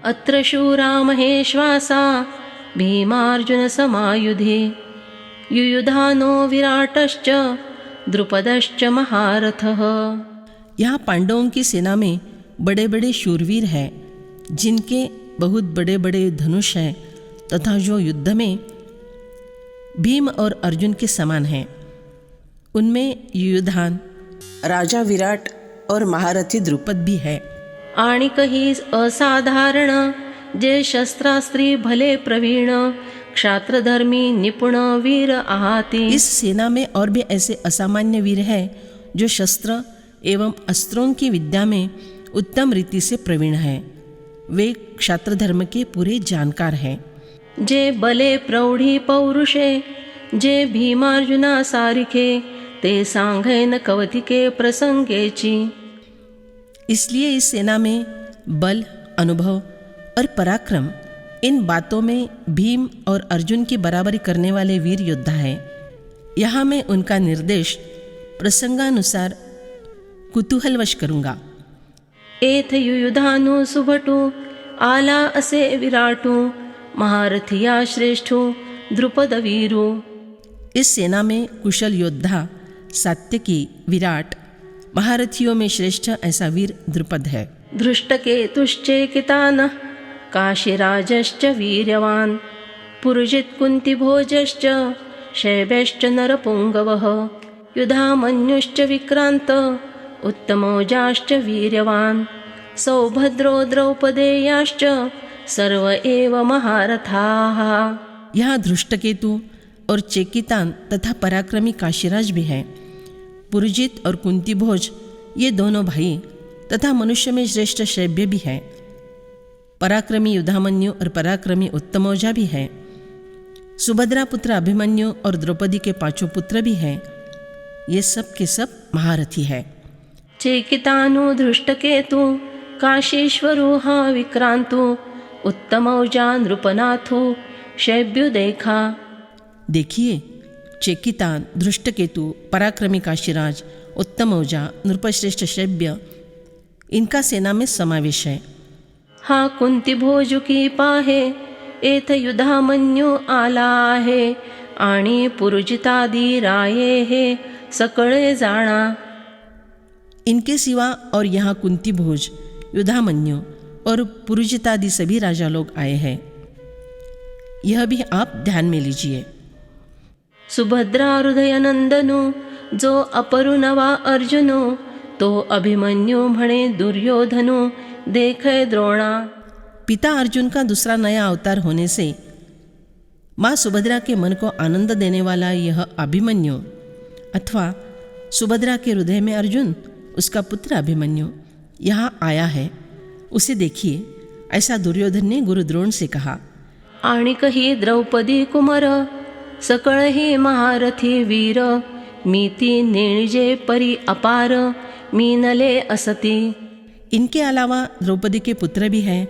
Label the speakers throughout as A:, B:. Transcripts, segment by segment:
A: अत्र शूरा महेश्वासा भीमार्जुनसमायुधे युयुधानो विराटश्च द्रुपदश्च महारथः।
B: यहाँ पांडवों की सेना में बड़े बड़े शूरवीर हैं, जिनके बहुत बड़े बड़े धनुष हैं तथा जो युद्ध में भीम और अर्जुन के समान हैं। उनमें युयुधान, राजा विराट और महारथी द्रुपद भी है।
A: आणिक ही असाधारण जे शस्त्रास्त्री भले प्रवीण क्षात्रधर्मी निपुण वीर आहाती।
B: इस सेना में और भी ऐसे असामान्य वीर हैं जो शस्त्र एवं अस्त्रों की विद्या में उत्तम रीति से प्रवीण हैं। वे क्षात्र धर्म के पूरे जानकार हैं।
A: जे बले प्रौढी पौरुषे जे भीमार्जुना सारिखे ते सांघैन कवतिके प्रसंगेची।
B: इसलिए इस सेना में बल, अनुभव और पराक्रम, इन बातों में भीम और अर्जुन की बराबरी करने वाले वीर योद्धा हैं। यहाँ मैं उनका निर्देश प्रसंगानुसार कुतूहलवश करूँगा।
A: एथ युयुधानु सुभटु आला असे विराटु महारथिया श्रेष्ठु द्रुपद वीरु।
B: इस सेना में कुशल योद्धा सात्यकी विराट, महारथियों में श्रेष्ठ ऐसा वीर द्रुपद है।
A: धृष्टकेतुश्चेकितानः काशीराजश्च वीर्यवान् पुरुजित् कुन्तिभोजश्च शैब्यश्च नरपुङ्गवः युधामन्युश्च विक्रान्त उत्तमौजाश्च वीर्यवान् सौभद्रो द्रौपदेयाश्च सर्व एव महारथाः।
B: यहाँ धृष्टकेतु और चेकितान तथा पराक्रमी काशीराज भी हैं। पुरुजित और कुंतीभोज ये दोनों भाई तथा मनुष्य में श्रेष्ठ शैब्य भी है। पराक्रमी युधामन्यु और पराक्रमी उत्तमौजा भी है। सुभद्रा पुत्र अभिमन्यु और द्रौपदी के 5 पुत्र भी हैं। ये सब के सब महारथी है।
A: चेकितानु धृष्टकेतु काशीश्वरो हा विक्रांतु उत्तमौजा नृपनाथो शैब्यु देखा।
B: देखिए, चेकितान, धृष्टकेतु, पराक्रमी काशीराज, उत्तमौजा, नृपश्रेष्ठ शैब्य, इनका सेना में समावेश है।
A: हा कुंती भोजु की पाहे एथ युधामन्यु आला है आणि पुरुजितादि राये है सकळे जाना।
B: इनके सिवा और यहाँ कुंती भोज, युधामन्यु और पुरुजितादि सभी राजा लोग आए हैं। यह भी आप ध्यान में लीजिए।
A: सुभद्रा हृदय नंदनु जो अपरु नवा अर्जुनु तो अभिमन्यु म्हणे दुर्योधनु देखे द्रोणा।
B: पिता अर्जुन का दूसरा नया अवतार होने से माँ सुभद्रा के मन को आनंद देने वाला यह अभिमन्यु अथवा सुभद्रा के हृदय में अर्जुन, उसका पुत्र अभिमन्यु यहाँ आया है, उसे देखिए, ऐसा दुर्योधन ने गुरु द्रोण से कहा।
A: आणिक ही द्रौपदी कुमार सकळ ही महारथी वीर मीती नेणिजे परी अपार मीनले असती।
B: इनके अलावा द्रौपदी के पुत्र भी हैं।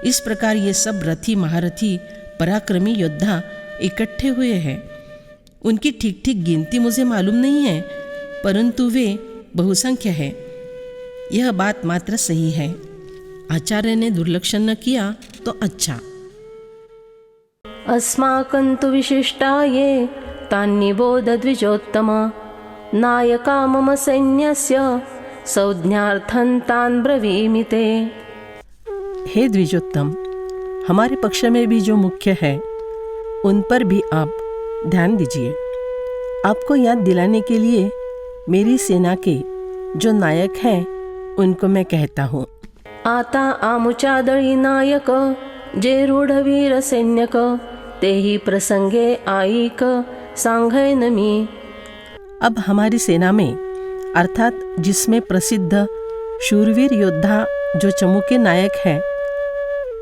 B: इस प्रकार ये सब रथी महारथी पराक्रमी योद्धा इकट्ठे हुए हैं। उनकी ठीक ठीक गिनती मुझे मालूम नहीं है, परंतु वे बहुसंख्य है। यह बात मात्र सही है। आचार्य ने दुर्लक्षण न किया तो अच्छा।
A: अस्माकं तु विशिष्टाये तान्निबोध द्विजोत्तम नायका मम सैन्यस्य संज्ञार्थं तान् ब्रवीमि ते।
B: हे द्विजोत्तम, हमारे पक्ष में भी जो मुख्य है उन पर भी आप ध्यान दीजिए। आपको याद दिलाने के लिए मेरी सेना के जो नायक हैं उनको मैं कहता हूँ।
A: आता आमुचादळी नायक जे रूढवीर सैन्यक तेही प्रसंगे आईक सांघैन मी।
B: अब हमारी सेना में अर्थात जिसमें प्रसिद्ध शूरवीर योद्धा जो चमूके नायक हैं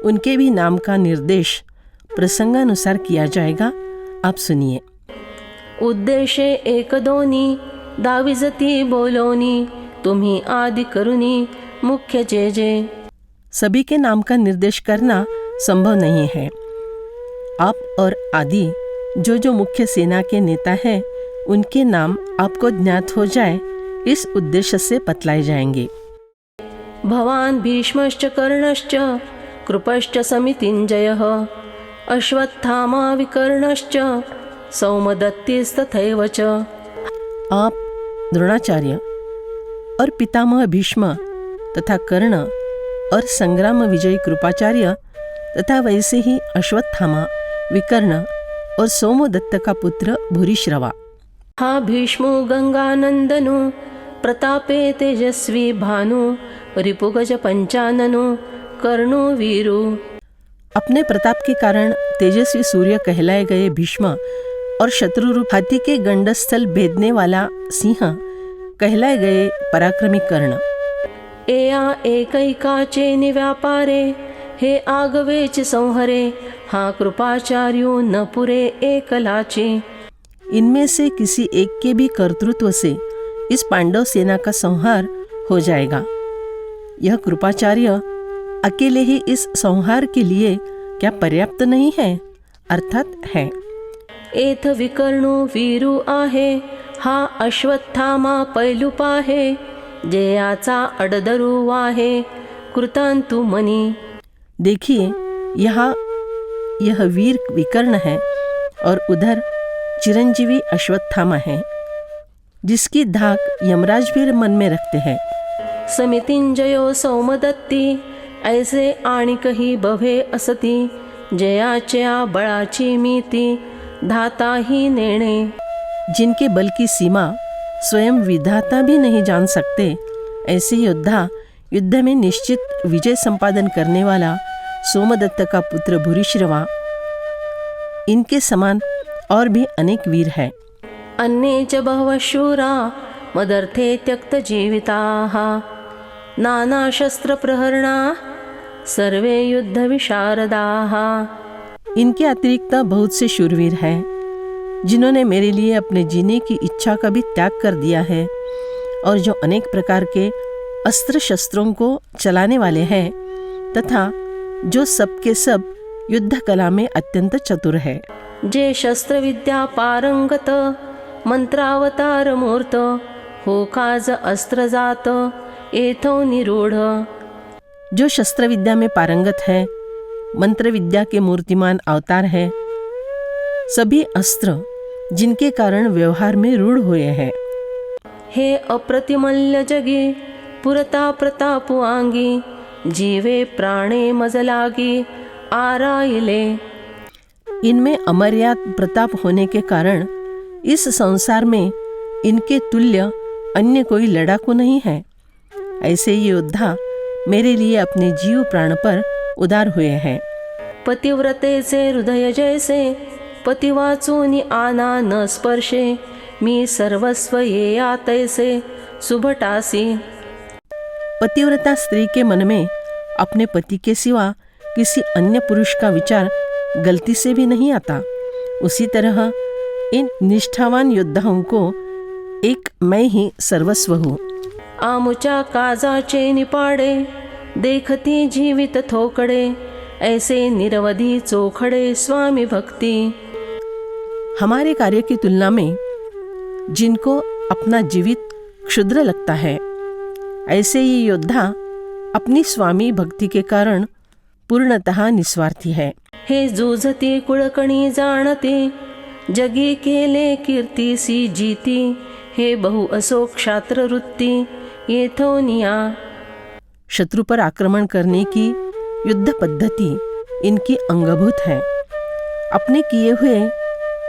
B: उनके भी नाम का निर्देश प्रसंगानुसार किया जाएगा। आप सुनिए।
A: उद्देशे एक दोनी दाविजती बोलोनी तुम्ही आदि करुनी मुख्य जे जे।
B: सभी के नाम का निर्देश करना संभव नहीं है। आप और आदि जो जो मुख्य सेना के नेता हैं उनके नाम आपको ज्ञात हो जाए, इस उद्देश्य से बतलाए जाएंगे।
A: भवान भीष्मश्च कर्णश्च कृपश्च समितिञ्जयः अश्वत्थामा विकर्णश्च सौमदत्तिस्तथैव च।
B: आप द्रोणाचार्य और पितामह भीष्म तथा कर्ण और संग्राम विजयी कृपाचार्य तथा वैसे ही अश्वत्थामा, विकर्ण और सोमदत्त का पुत्र भूरिश्रवा।
A: हा भीष्मो गंगानंदनो प्रतापे तेजस्वी भानु रिपुगज पंचाननो कर्णो वीरो।
B: अपने प्रताप के कारण तेजस्वी सूर्य कहलाए गए भीष्म और शत्रुरूप हाथी के गंडस्थल भेदने वाला सिंह कहलाए गए पराक्रमी कर्ण।
A: एया एकैकाचे निव्यापारे हे आगवेच संहरे हा कृपाचार्यो न पुरे एकलाचे।
B: इनमें से किसी एक के भी कर्तृत्व से इस पांडव सेना का संहार हो जाएगा। यह कृपाचार्य अकेले ही इस संहार के लिए क्या पर्याप्त नहीं है? अर्थात है।
A: एथ विकर्णो वीरू आहे हा अश्वत्थामा पैलुपाहे जयाचा अडदरू वाहे कृतांतु मनी।
B: देखिए, यहाँ यह वीर विकर्ण है और उधर चिरंजीवी अश्वत्थामा है जिसकी धाक यमराज भी मन में रखते हैं।
A: समितिंजयो सौमदत्ती ऐसे आणिकही बभे असती जयाच्या बळाची मीती धाता ही नेणे।
B: जिनके बल की सीमा स्वयं विधाता भी नहीं जान सकते, ऐसे योद्धा युद्ध में निश्चित विजय संपादन करने वाला सोमदत्त का पुत्र भूरिश्रवा, इनके समान और भी अनेक वीर हैं।
A: अन्ये च बहवः शूरा मदर्थे त्यक्तजीविताः नानाशस्त्रप्रहरणा सर्वे युद्धविशारदाः।
B: इनके अतिरिक्त बहुत से शूरवीर हैं जिन्होंने मेरे लिए अपने जीने की इच्छा का भी त्याग कर दिया है और जो अनेक प्रकार के अस्त्र शस्त्रों को चलाने वाले हैं तथा जो सबके सब युद्ध कला में अत्यंत चतुर है।
A: जे शस्त्र विद्या पारंगत मंत्रावतार मूर्त होकाज अस्त्र जात एथो निरूढ।
B: जो शस्त्र विद्या में पारंगत है, मंत्र विद्या के मूर्तिमान अवतार है, सभी अस्त्र जिनके कारण व्यवहार में रूढ़ हुए हैं।
A: हे अप्रतिमल्य जगी पुरता प्रतापु आंगी जीवे प्राणे मजलागी आराइले।
B: इनमें अमर्याद प्रताप होने के कारण इस संसार में इनके तुल्य अन्य कोई लड़ाकू नहीं है। ऐसे ये योद्धा मेरे लिए अपने जीव प्राण पर उदार हुए हैं।
A: पतिव्रतेचे हृदय जैसे पति वाचूनि आना न स्पर्शे मी सर्वस्व ये तैसे सुभटासी।
B: पतिव्रता स्त्री के मन में अपने पति के सिवा किसी अन्य पुरुष का विचार गलती से भी नहीं आता, उसी तरह इन निष्ठावान योद्धाओं को एक मैं ही सर्वस्व हूँ।
A: आमुच्या काजाचे निपाडे देखती जीवित थोकडे ऐसे निरवधि चोखडे स्वामी भक्ति।
B: हमारे कार्य की तुलना में जिनको अपना जीवित क्षुद्र लगता है, ऐसे ये योद्धा अपनी स्वामी भक्ति के कारण पूर्णतः निस्वार्थी है।
A: हे जूझती कुळकणी जाणती जगी केले कीर्तीसी जीती हे बहु असो क्षात्र वृत्ती येथोनिया।
B: शत्रु पर आक्रमण करने की युद्ध पद्धति इनकी अंगभूत है। अपने किए हुए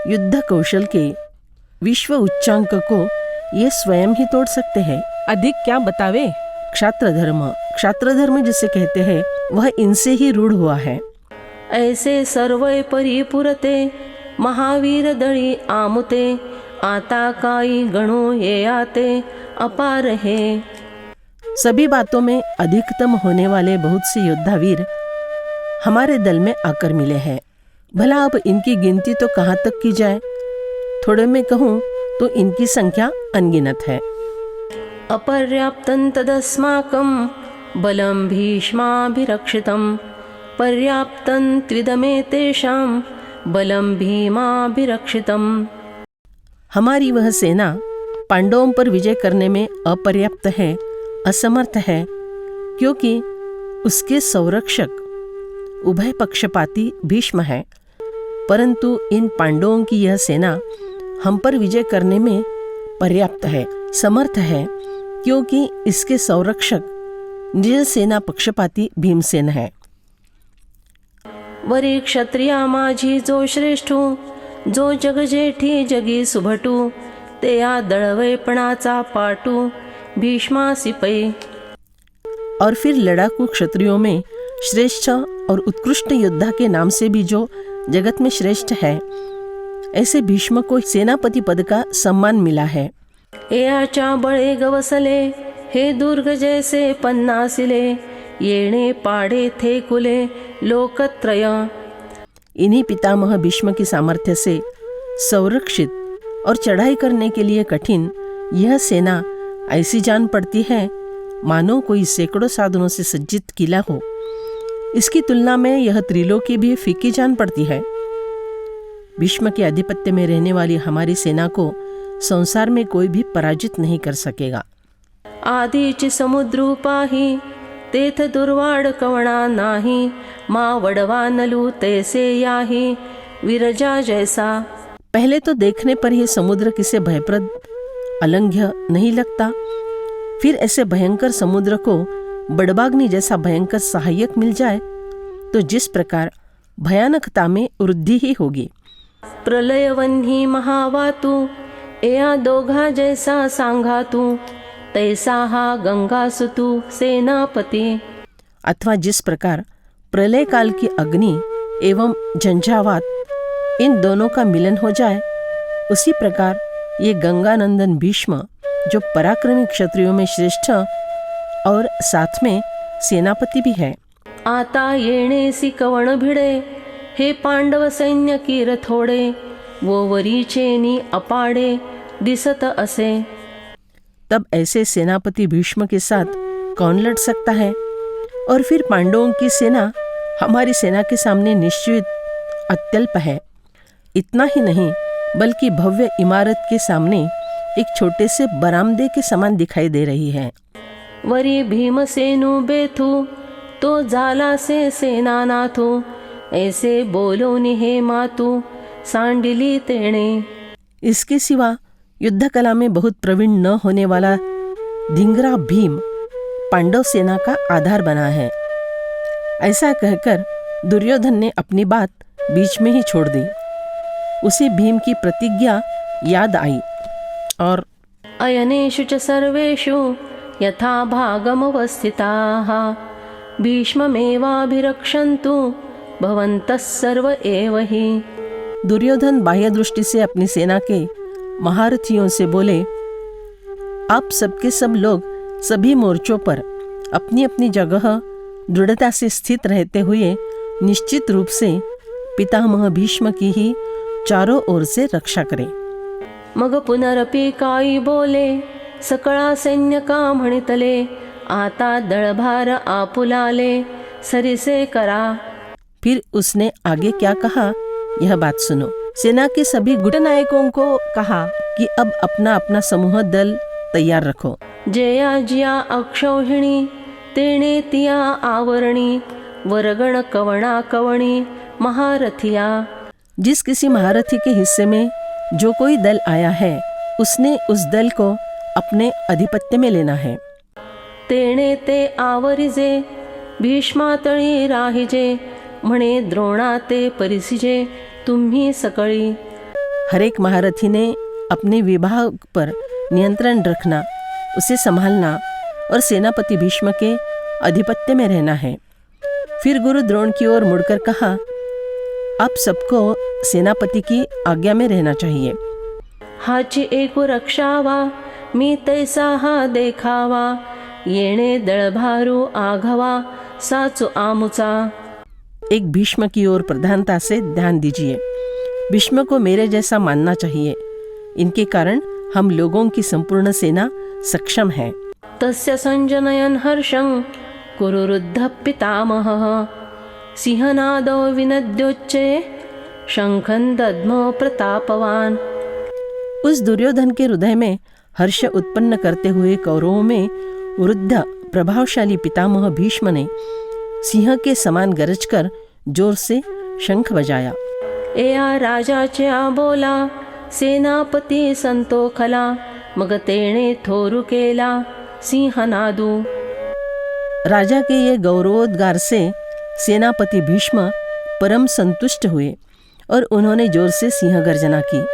B: युद्ध कौशल के विश्व उच्चांक को ये स्वयं ही तोड़ सकते हैं। अधिक क्या बतावे। क्षात्र धर्म जिसे कहते हैं वह इनसे ही रूढ़ हुआ है।
A: ऐसे सर्वय परिपुरते महावीर दळी आमुते आता काई गणो ये आते अपार है।
B: सभी बातों में अधिकतम होने वाले बहुत से योद्धावीर हमारे दल में आकर मिले हैं। भला अब इनकी गिनती तो कहाँ तक की जाए। थोड़े में कहूँ तो इनकी संख्या अनगिनत है।
A: अपर्याप्तं तदस्माकं बलं भीष्माभिरक्षितं पर्याप्तं त्विदमेतेषां बलं भीमाभिरक्षितं।
B: हमारी वह सेना पांडवों पर विजय करने में अपर्याप्त है, असमर्थ है, क्योंकि उसके संरक्षक उभय पक्षपाती भीष्म है, परंतु इन पांडवों की यह सेना हम पर विजय करने में पर्याप्त है, समर्थ है, क्योंकि इसके संरक्षक निज सेना पक्षपाती भीमसेन है।
A: वरी क्षत्रिया माझी जो श्रेष्ठू, जो जगजेठी जगी सुभटू, ते या दळवैपणाचा पाटू, भीष्मासी पै।
B: और फिर लड़ाकू क्षत्रियों में श्रेष्ठ और उत्कृष्ट योद्धा के नाम से भी जो जगत में श्रेष्ठ है, ऐसे भीष्म को सेनापति पद का सम्मान मिला है।
A: एयाच्या बळे गवसले, हे दुर्ग जैसे पन्नासिले, येणे पाडे थे कुले लोकत्रय।
B: इन्हीं पितामह भीष्म की सामर्थ्य से संरक्षित और चढ़ाई करने के लिए कठिन यह सेना ऐसी जान पड़ती है मानो कोई सैकड़ों साधनों से सज्जित किला हो। इसकी तुलना में यह त्रिलोकी भी फीकी जान पड़ती है। भीष्म के आधिपत्य में रहने वाली हमारी सेना को संसार में कोई भी पराजित नहीं कर सकेगा।
A: आधीची समुद्रू पाही, तेथ दुर्वाड कवणा नाही, मा वडवा नलू तैसे याही, विरजा जैसा।
B: पहले तो देखने पर यह समुद्र किसे भयप्रद अलंघ्य नहीं लगता, फिर ऐसे भयंकर समुद्र को बड़बाग्नि जैसा भयंकर सहायक मिल जाए तो जिस प्रकार भयानकता में वृद्धि ही होगी।
A: प्रलयवन्ही महावातू, एया दोघा जैसा सांगा तू, तैसा हा गंगासुतू सेनापती।
B: अथवा जिस प्रकार प्रलय काल की अग्नि एवं झंझावात इन दोनों का मिलन हो जाए, उसी प्रकार ये गंगानंदन भीष्म जो पराक्रमी क्षत्रियों में श्रेष्ठ और साथ में सेनापति भी है।
A: आता येणेसी कवण भिडे, हे पांडव सैन्य कीर थोडे, वो वरीचेनी अपाडे दिसत असे।
B: तब ऐसे सेनापति भीष्म के साथ कौन लड़ सकता है? और फिर पांडवों की सेना हमारी सेना के सामने निश्चित अत्यल्प है। इतना ही नहीं, बल्कि भव्य इमारत के सामने एक छोटे से बरामदे के समान दिखाई दे रही है।
A: वरी भीमसेनु बेथू, तो झाला से सेनानाथू, ऐसे बोलोनी हे मातू, सांडिली तेणे।
B: इसके सिवा युद्ध कला में बहुत प्रवीण न होने वाला धिंगरा भीम पांडव सेना का आधार बना है। ऐसा कहकर दुर्योधन ने अपनी बात बीच में ही छोड़ दी। उसे भीम की प्रतिज्ञा याद आई और
A: अयनेषु च सर्वेषु यथा भागमवस्थिताः, भीष्ममेवाभिरक्षन्तु भवन्तः सर्व एव हि।
B: दुर्योधन बाह्य दृष्टि से अपनी सेना के महारथियों से बोले, आप सबके सब लोग सभी मोर्चों पर अपनी अपनी जगह दृढ़ता से स्थित रहते हुए निश्चित रूप से पितामह भीष्म की ही चारों ओर से रक्षा करें।
A: मग पुनरपि काई बोले, सकळा सैन्य का म्हणितले, आता दळभार आपुलाले, सरिसे करा।
B: फिर उसने आगे क्या कहा, यह बात सुनो। सेना के सभी गुट नायकों को कहा कि अब अपना अपना समूह दल तैयार रखो।
A: जया जिया अक्षौहिणी, तेणे तिया आवरणी, वरगण कवणा कवणी महारथिया।
B: जिस किसी महारथी के हिस्से में जो कोई दल आया है, उसने उस दल को अपने अधिपत्य में लेना है।
A: तेणे ते आवरिजे, भीष्मातळी राहिजे, म्हणे द्रोणा ते परिसिजे, तुम्ही सकळी।
B: हर एक महारथी ने अपने विभाग पर नियंत्रण रखना, उसे संभालना और सेनापति भीष्म के अधिपत्य में रहना है। फिर गुरु द्रोण की ओर मुड़कर कहा, आप सबको सेनापति की आज्ञा में रहना चाहिए।
A: हाची एकू रक्षावा, मी तैसा हा देखावा, येणे दळभारू आघवा, साचू आमुचा।
B: एक भीष्म की ओर प्रधानता से ध्यान दीजिए। भीष्म को मेरे जैसा मानना चाहिए। इनके कारण हम लोगों की संपूर्ण सेना सक्षम है।
A: तस्य संजनयन हर्षं कुरुरुद्ध पितामहः, सिंहनादो विनद्योच्चे, शंखं दद्मो प्रतापवान।
B: उस दुर्योधन के हृदय में हर्ष उत्पन्न करते हुए कौरवों में वृद्ध प्रभावशाली पितामह भीष्म ने सिंह के समान गरजकर जोर से शंख बजाया।
A: एया राजाच्या बोला सेनापती संतोखला, मग तेणे थोरू केला सिंहनादू।
B: राजा के ये गौरवोद्गार से सेनापति भीष्म परम संतुष्ट हुए और उन्होंने जोर से सिंह गर्जना की।